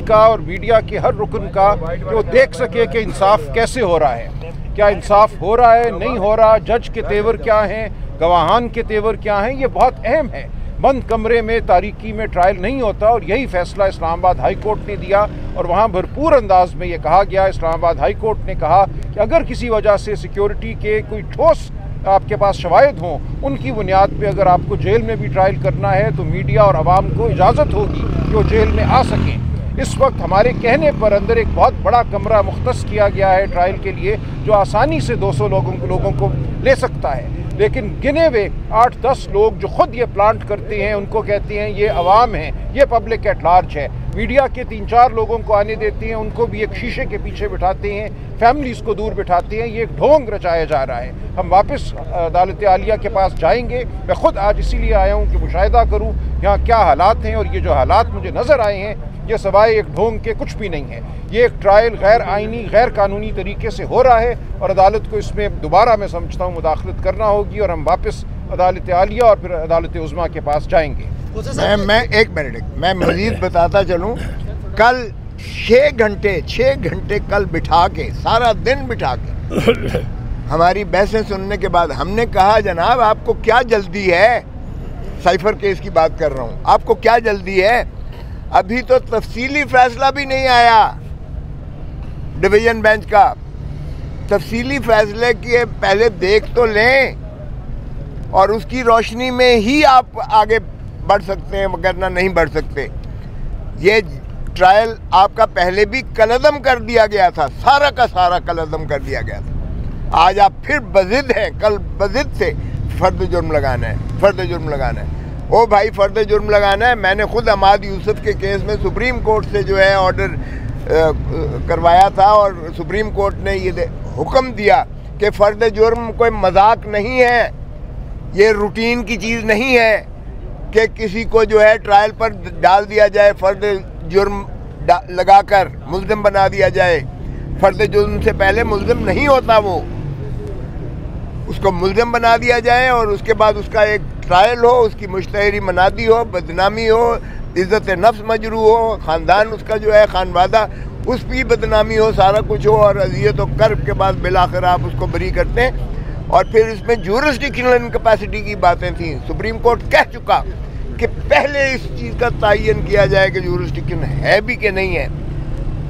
का और मीडिया के हर रुकन का कि वो देख सके कि इंसाफ कैसे हो रहा है, क्या इंसाफ हो रहा है, नहीं हो रहा, जज के तेवर क्या हैं, गवाहान के तेवर क्या हैं। ये बहुत अहम है। बंद कमरे में तारीकी में ट्रायल नहीं होता और यही फैसला इस्लामाबाद हाई कोर्ट ने दिया और वहाँ भरपूर अंदाज में ये कहा गया, इस्लामाबाद हाई कोर्ट ने कहा कि अगर किसी वजह से सिक्योरिटी के कोई ठोस आपके पास शवाहिद हों, उनकी बुनियाद पे अगर आपको जेल में भी ट्रायल करना है तो मीडिया और आवाम को इजाज़त होगी कि वो जेल में आ सकें। इस वक्त हमारे कहने पर अंदर एक बहुत बड़ा कमरा मुख्तस किया गया है ट्रायल के लिए, जो आसानी से 200 लोगों को ले सकता है। लेकिन गिने हुए 8-10 लोग जो खुद ये प्लांट करते हैं, उनको कहते हैं ये अवाम है, ये पब्लिक एट लार्ज है। मीडिया के 3-4 लोगों को आने देते हैं, उनको भी एक शीशे के पीछे बिठाते हैं, फैमिलीज़ को दूर बिठाते हैं। ये एक ढोंग रचाया जा रहा है। हम वापस अदालत आलिया के पास जाएंगे। मैं खुद आज इसीलिए आया हूँ कि मुशाहिदा करूँ यहाँ क्या हालात हैं, और ये जो हालात मुझे नज़र आए हैं ये सवाए एक ढोंग के कुछ भी नहीं है। ये एक ट्रायल गैर आइनी गैर कानूनी तरीके से हो रहा है और अदालत को इसमें दोबारा मैं समझता हूँ मुदाखलत करना होगी और हम वापस अदालत आलिया और फिर अदालत उज़्मा के पास जाएंगे। मैं एक मिनट मैं मज़ीद बताता चलूँ। कल 6 घंटे कल बिठा के, सारा दिन बिठा के हमारी बहसें सुनने के बाद हमने कहा जनाब आपको क्या जल्दी है, साइफर केस की बात कर रहा हूँ, आपको क्या जल्दी है, अभी तो तफसीली फैसला भी नहीं आया डिवीज़न बेंच का। तफसीली फैसले के पहले देख तो लें और उसकी रोशनी में ही आप आगे बढ़ सकते हैं, वरना नहीं बढ़ सकते। ये ट्रायल आपका पहले भी कलअदम कर दिया गया था, सारा का सारा कलअदम कर दिया गया था। आज आप फिर बज़िद हैं, कल बज़िद से फ़र्द जुर्म लगाना है, फ़र्द जुर्म लगाना है। ओ भाई फ़र्द जुर्म लगाना है। मैंने खुद अमाद यूसुफ के केस में सुप्रीम कोर्ट से जो है ऑर्डर करवाया था और सुप्रीम कोर्ट ने ये हुक्म दिया कि फ़र्द जुर्म कोई मजाक नहीं है, ये रूटीन की चीज़ नहीं है कि किसी को जो है ट्रायल पर डाल दिया जाए, फ़र्द जुर्म लगाकर मुल्ज़िम बना दिया जाए। फ़र्द जुर्म से पहले मुल्ज़िम नहीं होता, वो उसको मुल्ज़िम बना दिया जाए और उसके बाद उसका एक ट्रायल हो, उसकी मुश्तहरी मनादी हो, बदनामी हो, इज़्ज़त नफ्स मजरू हो, ख़ानदान उसका जो है खानवादा उस पर बदनामी हो, सारा कुछ हो और अज़ियत और कर्ब के बाद बिलाखिर आप उसको बरी करते हैं। और फिर इसमें ज्यूरिस्डिक्शनल इनकैपेसिटी की बातें थी। सुप्रीम कोर्ट कह चुका कि पहले इस चीज़ का तयन किया जाए कि ज्यूरिस्डिक्शन है भी कि नहीं है,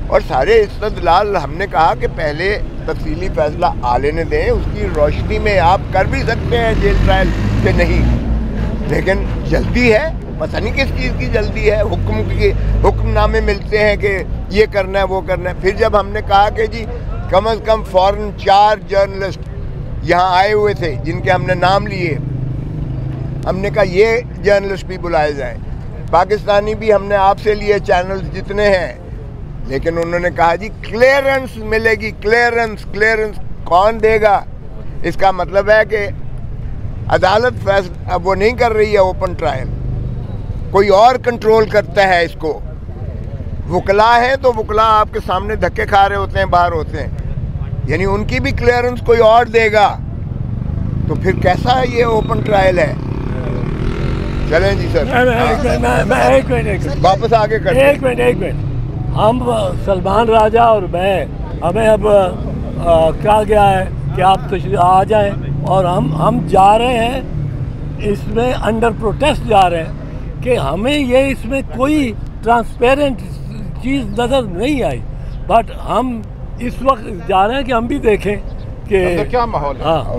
और सारे इस्तदलाल हमने कहा कि पहले तफसीली फैसला आ लेने दें, उसकी रोशनी में आप कर भी सकते हैं जेल ट्रायल से नहीं। लेकिन जल्दी है, पता नहीं किस चीज़ की जल्दी है। हुक्मनामे मिलते हैं कि ये करना है वो करना है। फिर जब हमने कहा कि जी कम अज़ कम फ़ौरन 4 जर्नलिस्ट यहाँ आए हुए थे जिनके हमने नाम लिए, हमने कहा ये जर्नलिस्ट भी बुलाए जाएँ। पाकिस्तानी भी हमने आपसे लिए चैनल्स जितने हैं, लेकिन उन्होंने कहा जी क्लियरेंस मिलेगी, क्लियरेंस कौन देगा? इसका मतलब है कि अदालत फैसला अब वो नहीं कर रही है ओपन ट्रायल, कोई और कंट्रोल करता है इसको। वकला हैं तो वकला आपके सामने धक्के खा रहे होते हैं, बाहर होते हैं, यानी उनकी भी क्लियरेंस कोई और देगा, तो फिर कैसा ये ओपन ट्रायल है? चलें जी सर, मैं एक मिनट वापस आगे करते हैं। एक मिनट हम सलमान राजा और मैं, हमें अब कहा गया है कि आप तशरीफ आ जाएं और हम जा रहे हैं, इसमें अंडर प्रोटेस्ट जा रहे हैं कि हमें ये इसमें कोई ट्रांसपेरेंट चीज़ नज़र नहीं आई। बट हम इस वक्त जा रहे हैं कि हम भी देखें कि क्या माहौल है। हाँ।